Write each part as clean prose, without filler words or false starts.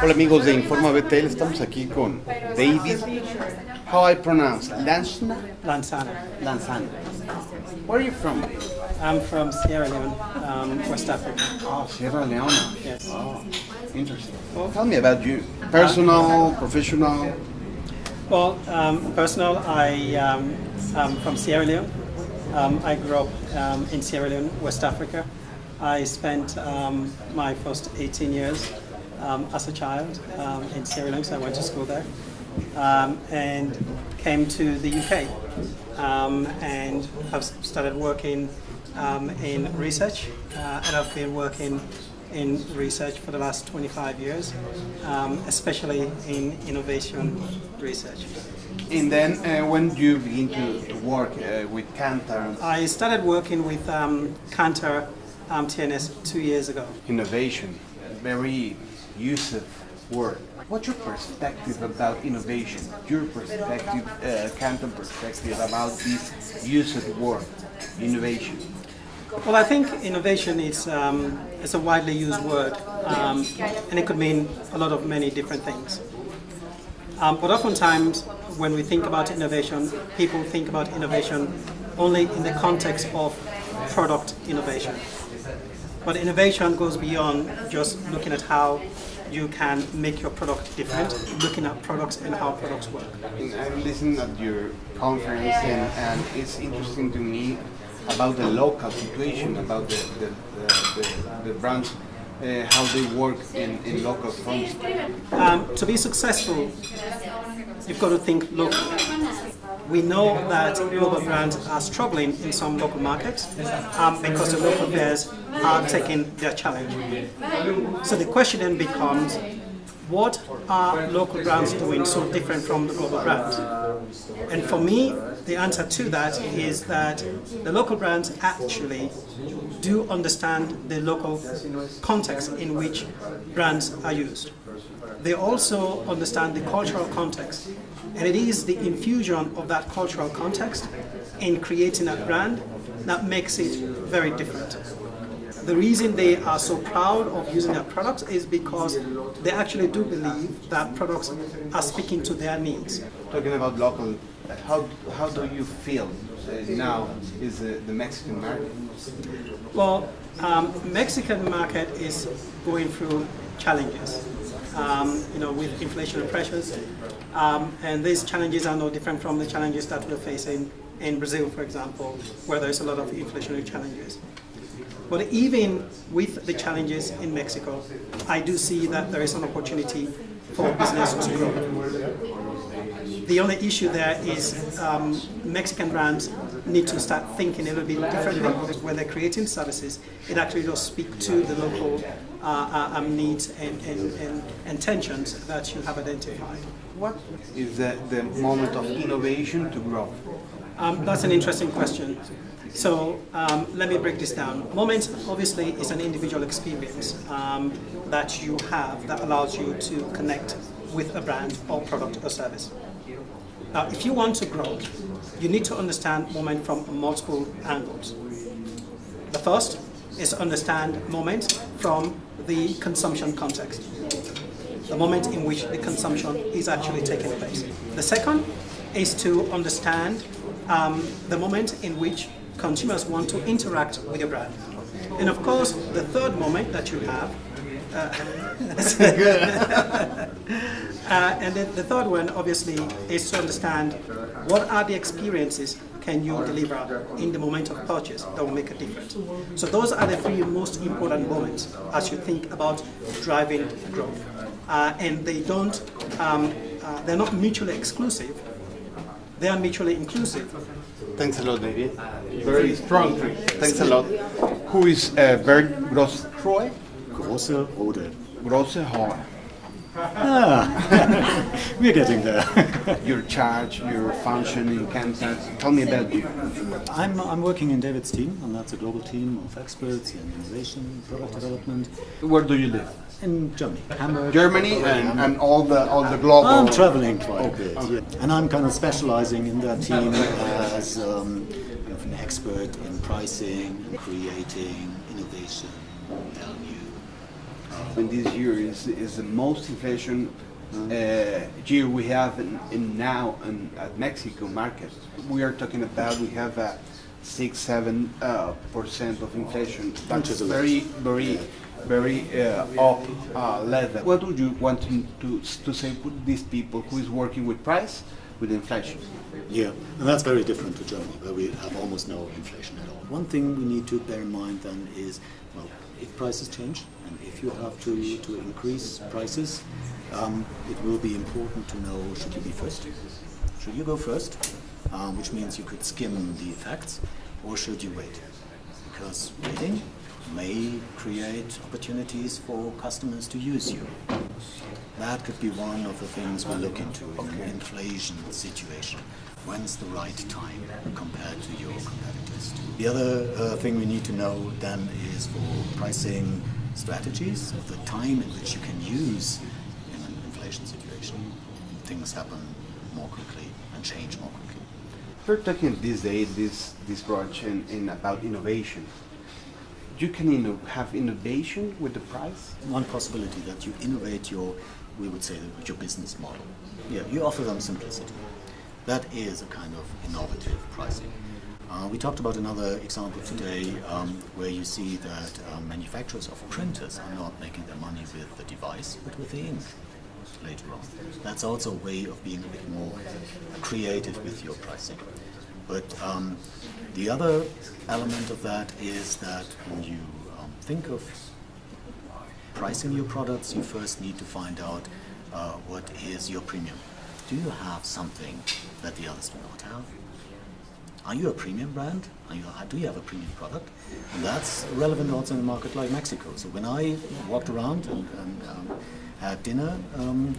Hola amigos de Informa BTL, estamos aquí con David. How I pronounce? Lansana? Lansana. Lansana. Where are you from? I'm from Sierra Leone, West Africa. Oh, Sierra Leone. Yes. Oh, interesting. Well, tell me about you. Personal, professional. Well, personal, I'm from Sierra Leone. I grew up in Sierra Leone, West Africa. I spent my first 18 years as a child in Sierra Leone, so I went to school there. And came to the UK and have started working in research, and I've been working in research for the last 25 years, especially in innovation research. And then when you begin to work with Kantar? I started working with Kantar TNS 2 years ago. Innovation, very useful word. What's your perspective about innovation? Your perspective, Kantar perspective about this used word, innovation? Well, I think innovation is a widely used word, and it could mean a lot of many different things. But oftentimes, when we think about innovation, people think about innovation only in the context of product innovation. But innovation goes beyond just looking at how you can make your product different, looking at products and how products work. I'm listening at your conference and it's interesting to me about the local situation, about the brands, how they work in local fronts. To be successful, you've got to think locally. We know that global brands are struggling in some local markets because the local players are taking their challenge. So the question then becomes, what are local brands doing so different from the global brands? And for me, the answer to that is that the local brands actually do understand the local context in which brands are used. They also understand the cultural context, and it is the infusion of that cultural context in creating a brand that makes it very different. The reason they are so proud of using their products is because they actually do believe that products are speaking to their needs. Talking about local, how do you feel now is the Mexican market? Well, Mexican market is going through challenges, with inflationary pressures, and these challenges are no different from the challenges that we're facing in Brazil, for example, where there's a lot of inflationary challenges. But even with the challenges in Mexico, I do see that there is an opportunity for business to grow. The only issue there is Mexican brands need to start thinking a little bit differently when they're creating services. It actually does speak to the local needs and tensions that you have identified. What is the moment of innovation to grow? That's an interesting question. So let me break this down. Moment, obviously, is an individual experience that you have that allows you to connect with a brand or product or service. Now, if you want to grow, you need to understand moment from multiple angles. The first is to understand moment from the consumption context, the moment in which the consumption is actually taking place. The second is to understand the moment in which consumers want to interact with your brand. And of course, the third moment that you have, and then the third one, obviously, is to understand what are the experiences can you deliver in the moment of purchase that will make a difference. So those are the three most important moments as you think about driving growth. And they don't, they're not mutually exclusive, they are mutually inclusive. Thanks a lot, David. Very strong. Thanks a lot. Who is Bert Grossroy? Große Rode. Grosse Hall. We're getting there. Your charge, your function in Kantar. Tell me about you. I'm working in David's team, and that's a global team of experts in innovation, product development. Where do you live? In Germany, Hamburg. Germany and all the global. I'm traveling quite a bit, yeah. And I'm kind of specializing in that team as an expert in pricing, creating innovation, value, And this year is the most inflation year we have in now at Mexico market. We are talking about we have a 6-7% of inflation. That's very up level. What would you want to say to these people who is working with price, with inflation? Yeah, and that's very different to Germany, where we have almost no inflation at all. One thing we need to bear in mind then is, well, if prices change, and if you have to increase prices, it will be important to know, should you be first? Should you go first, which means you could skim the effects, or should you wait? Because waiting may create opportunities for customers to use you. That could be one of the things we look into in an inflation situation. When's the right time compared to your competitors? The other thing we need to know then is for pricing strategies, the time in which you can use in an inflation situation. Things happen more quickly and change more quickly. We're talking this day, this branch in about innovation. You can have innovation with the price. One possibility that you innovate we would say, your business model. Yeah, you offer them simplicity. That is a kind of innovative pricing. We talked about another example today where you see that manufacturers of printers are not making their money with the device, but with the ink later on. That's also a way of being a bit more creative with your pricing. But the other element of that is that when you think of pricing your products, you first need to find out what is your premium. Do you have something that the others do not have? Are you a premium brand? Do you have a premium product? And that's relevant also in a market like Mexico. So when I walked around and had dinner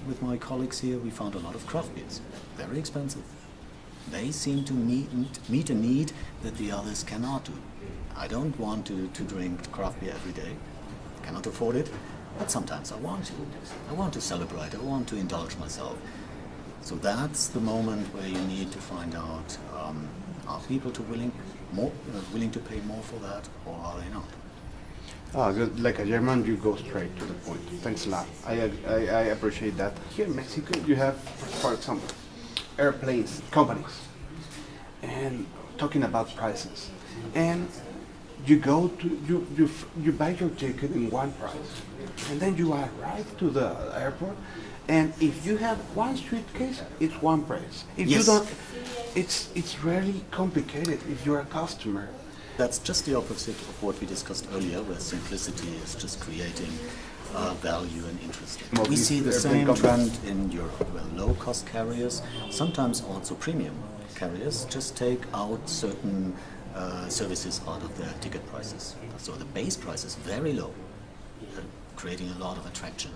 with my colleagues here, we found a lot of craft beers, very expensive. They seem to meet a need that the others cannot do. I don't want to drink craft beer every day. I cannot afford it, but sometimes I want to. I want to celebrate. I want to indulge myself. So that's the moment where you need to find out, are people willing to pay more for that, or are they not? Good. Like a German, you go straight to the point. Thanks a lot. I appreciate that. Here in Mexico, you have, for example, airplanes, companies, and talking about prices. And you go to you buy your ticket in one price, and then you arrive to the airport, and if you have one suitcase, it's one price. If Yes. you don't, it's really complicated if you're a customer. That's just the opposite of what we discussed earlier, where simplicity is just creating value and interest. We see the same trend in Europe, where low-cost carriers, sometimes also premium carriers, just take out certain services out of their ticket prices. So the base price is very low, creating a lot of attraction.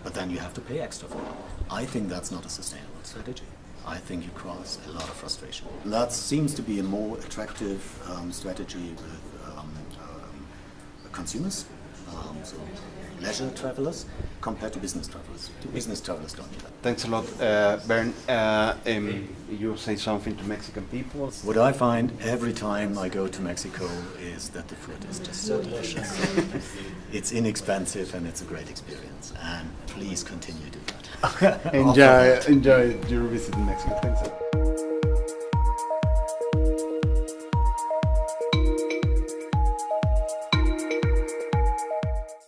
But then you have to pay extra for it. I think that's not a sustainable strategy. I think you cause a lot of frustration. That seems to be a more attractive strategy with consumers, so leisure travelers, compared to business travelers. Business travelers don't do that. Thanks a lot, Bern. You say something to Mexican people? What I find every time I go to Mexico is that the food is just so delicious. It's inexpensive and it's a great experience. And please continue to do that. Enjoy your visit in Mexico. Thanks.